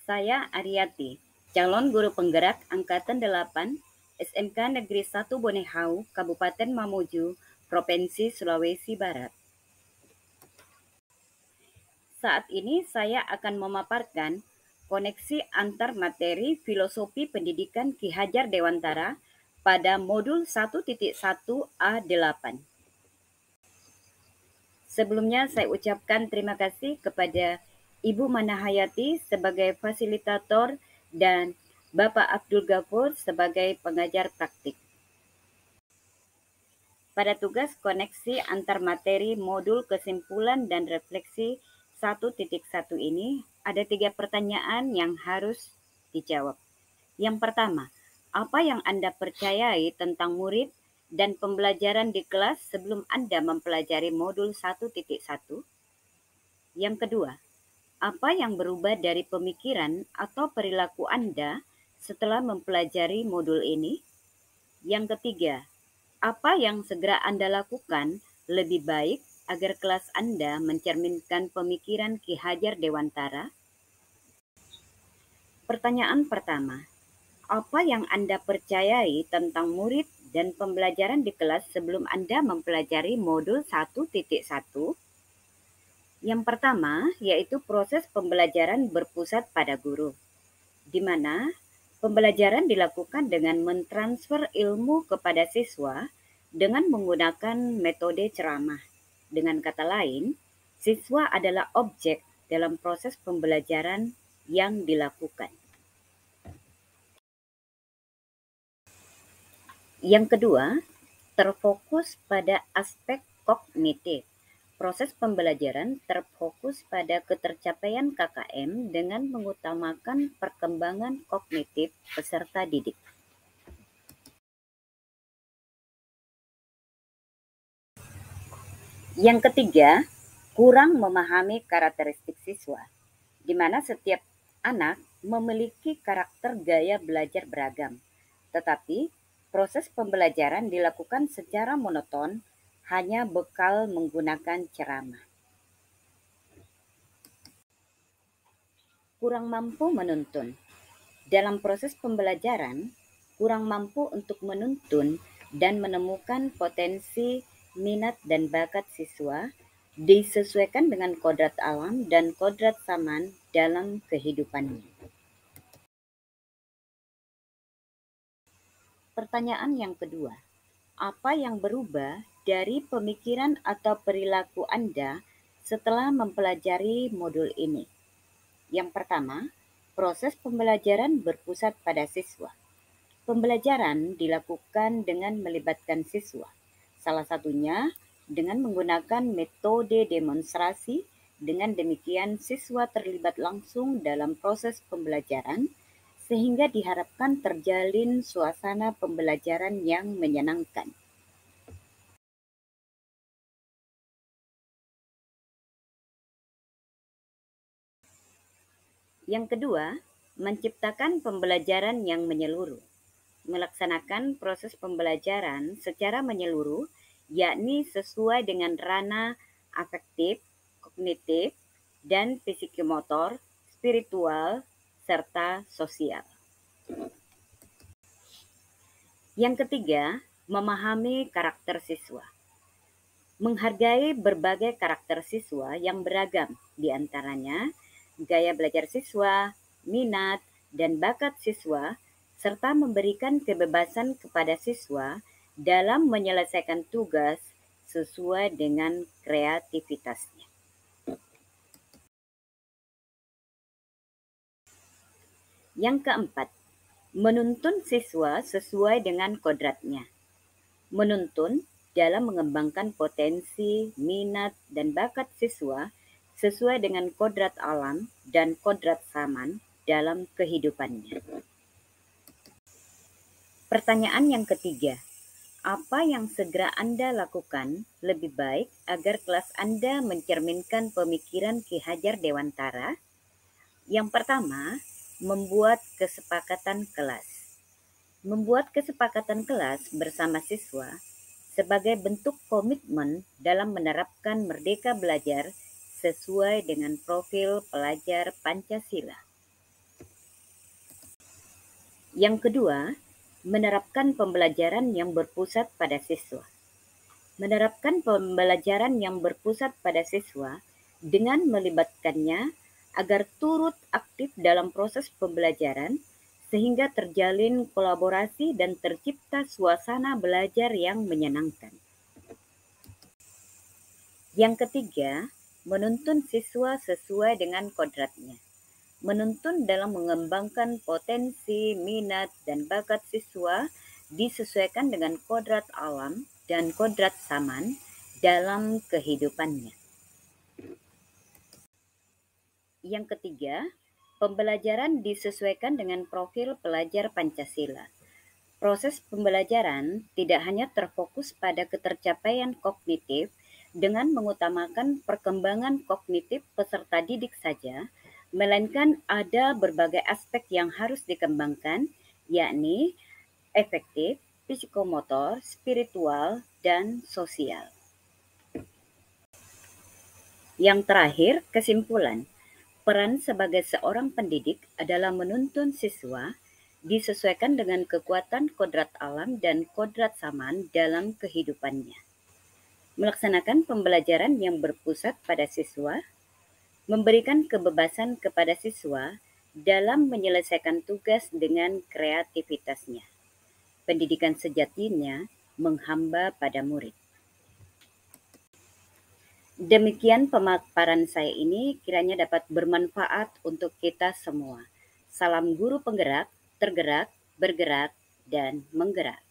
Saya Ariati, calon guru penggerak Angkatan 8, SMK Negeri 1 Bonehau, Kabupaten Mamuju, Provinsi Sulawesi Barat. Saat ini saya akan memaparkan koneksi antar materi Filosofi Pendidikan Ki Hajar Dewantara pada modul 1.1 A8. Sebelumnya saya ucapkan terima kasih kepada Ibu Manahayati sebagai fasilitator dan Bapak Abdul Ghafur sebagai pengajar praktik. Pada tugas koneksi antar materi modul kesimpulan dan refleksi 1.1 ini ada 3 pertanyaan yang harus dijawab. Yang pertama, apa yang Anda percayai tentang murid dan pembelajaran di kelas sebelum Anda mempelajari modul 1.1? Yang kedua, apa yang berubah dari pemikiran atau perilaku Anda setelah mempelajari modul ini? Yang ketiga, apa yang segera Anda lakukan lebih baik agar kelas Anda mencerminkan pemikiran Ki Hajar Dewantara? Pertanyaan pertama, apa yang Anda percayai tentang murid dan pembelajaran di kelas sebelum Anda mempelajari modul 1.1? Yang pertama, yaitu proses pembelajaran berpusat pada guru, di mana pembelajaran dilakukan dengan mentransfer ilmu kepada siswa dengan menggunakan metode ceramah. Dengan kata lain, siswa adalah objek dalam proses pembelajaran yang dilakukan. Yang kedua, terfokus pada aspek kognitif. Proses pembelajaran terfokus pada ketercapaian KKM dengan mengutamakan perkembangan kognitif peserta didik. Yang ketiga, kurang memahami karakteristik siswa, di mana setiap anak memiliki karakter gaya belajar beragam, tetapi proses pembelajaran dilakukan secara monoton, hanya bekal menggunakan ceramah. Kurang mampu menuntun. Dalam proses pembelajaran, kurang mampu untuk menuntun dan menemukan potensi, minat, dan bakat siswa disesuaikan dengan kodrat alam dan kodrat zaman dalam kehidupannya. Pertanyaan yang kedua, apa yang berubah dari pemikiran atau perilaku Anda setelah mempelajari modul ini? Yang pertama, proses pembelajaran berpusat pada siswa. Pembelajaran dilakukan dengan melibatkan siswa, salah satunya dengan menggunakan metode demonstrasi. Dengan demikian, siswa terlibat langsung dalam proses pembelajaran, sehingga diharapkan terjalin suasana pembelajaran yang menyenangkan. Yang kedua, menciptakan pembelajaran yang menyeluruh. Melaksanakan proses pembelajaran secara menyeluruh, yakni sesuai dengan ranah afektif, kognitif, dan psikomotor, spiritual, serta sosial. Yang ketiga, memahami karakter siswa. Menghargai berbagai karakter siswa yang beragam, di antaranya gaya belajar siswa, minat, dan bakat siswa, serta memberikan kebebasan kepada siswa dalam menyelesaikan tugas sesuai dengan kreativitasnya. Yang keempat, menuntun siswa sesuai dengan kodratnya. Menuntun dalam mengembangkan potensi, minat, dan bakat siswa sesuai dengan kodrat alam dan kodrat zaman dalam kehidupannya. Pertanyaan yang ketiga, apa yang segera Anda lakukan lebih baik agar kelas Anda mencerminkan pemikiran Ki Hajar Dewantara? Yang pertama, membuat kesepakatan kelas. Membuat kesepakatan kelas bersama siswa sebagai bentuk komitmen dalam menerapkan Merdeka Belajar sesuai dengan profil pelajar Pancasila. Yang kedua, menerapkan pembelajaran yang berpusat pada siswa. Menerapkan pembelajaran yang berpusat pada siswa dengan melibatkannya agar turut aktif dalam proses pembelajaran sehingga terjalin kolaborasi dan tercipta suasana belajar yang menyenangkan. Yang ketiga, menuntun siswa sesuai dengan kodratnya. Menuntun dalam mengembangkan potensi, minat, dan bakat siswa disesuaikan dengan kodrat alam dan kodrat zaman dalam kehidupannya. Yang ketiga, pembelajaran disesuaikan dengan profil pelajar Pancasila. Proses pembelajaran tidak hanya terfokus pada ketercapaian kognitif dengan mengutamakan perkembangan kognitif peserta didik saja, melainkan ada berbagai aspek yang harus dikembangkan, yakni efektif, psikomotor, spiritual, dan sosial. Yang terakhir, kesimpulan. Peran sebagai seorang pendidik adalah menuntun siswa disesuaikan dengan kekuatan kodrat alam dan kodrat zaman dalam kehidupannya. Melaksanakan pembelajaran yang berpusat pada siswa, memberikan kebebasan kepada siswa dalam menyelesaikan tugas dengan kreativitasnya. Pendidikan sejatinya menghamba pada murid. Demikian pemaparan saya ini kiranya dapat bermanfaat untuk kita semua. Salam guru penggerak, tergerak, bergerak, dan menggerak.